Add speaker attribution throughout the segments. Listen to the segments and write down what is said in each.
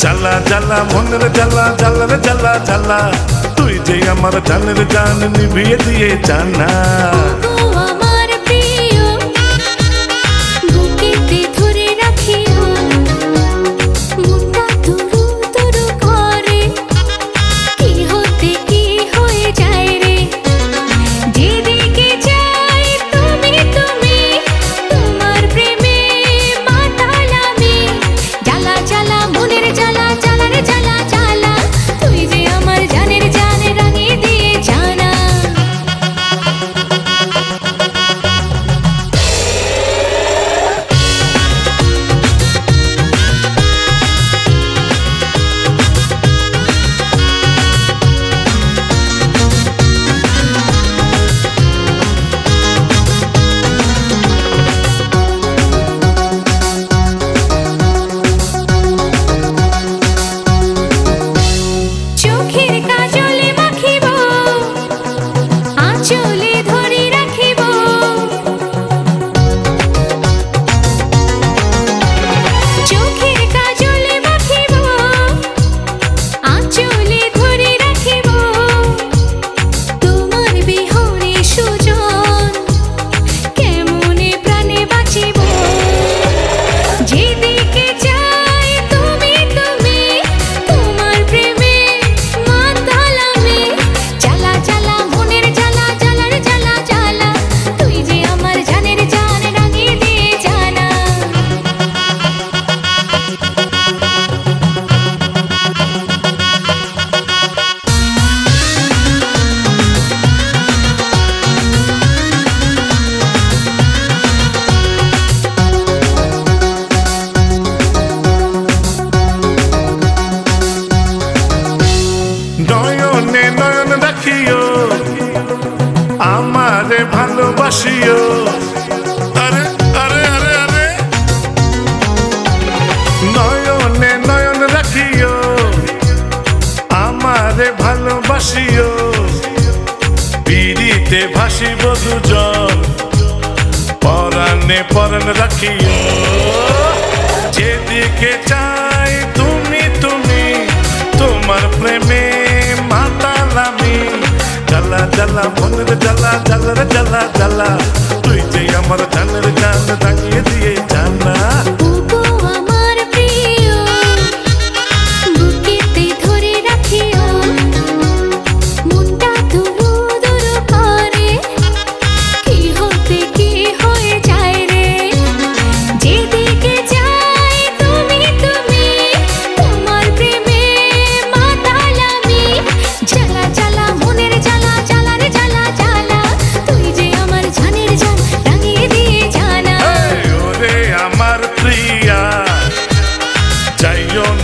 Speaker 1: জ্বালা জ্বালা মনের জ্বালা জ্বালার জ্বালা জ্বালা তুই যে আমার জানের জান নিভিয়ে দিয়ে জানা আমারে ভালোবাসিও আরে আরে আরে আরে নয়নে নয়ন রাখিও আমারে ভালোবাসিও পিরিতে ভাসিব দুজন পরাণে পরাণ রাখিও যেদিকে চাই তুমি তুমি তোমার প্রেমে মাতালামি জ্বালা জ্বালা মনের জ্বালা জ্বালার জ্বালা জ্বালা তুই যে আমার জানের জান দাঁড়িয়ে দিয়ে জানা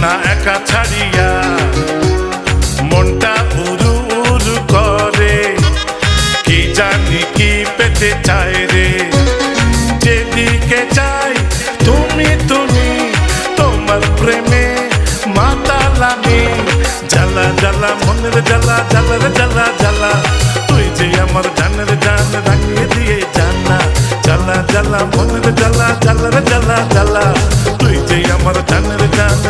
Speaker 1: না একা ছাড়িয়া মনটা উরু উরু করে কি জানি কি পেতে চায় রে যেদিকে চাই তুমি তুমি তোমার প্রেমে মাতালামি জ্বালা জ্বালা মনের জ্বালা জ্বালার জ্বালা জ্বালা তুই যে আমার জানের জান রাঙিয়ে দিয়ে জানা জ্বালা জ্বালা মনের জ্বালা জ্বালার জ্বালা জ্বালা তুই যে আমার জানের জান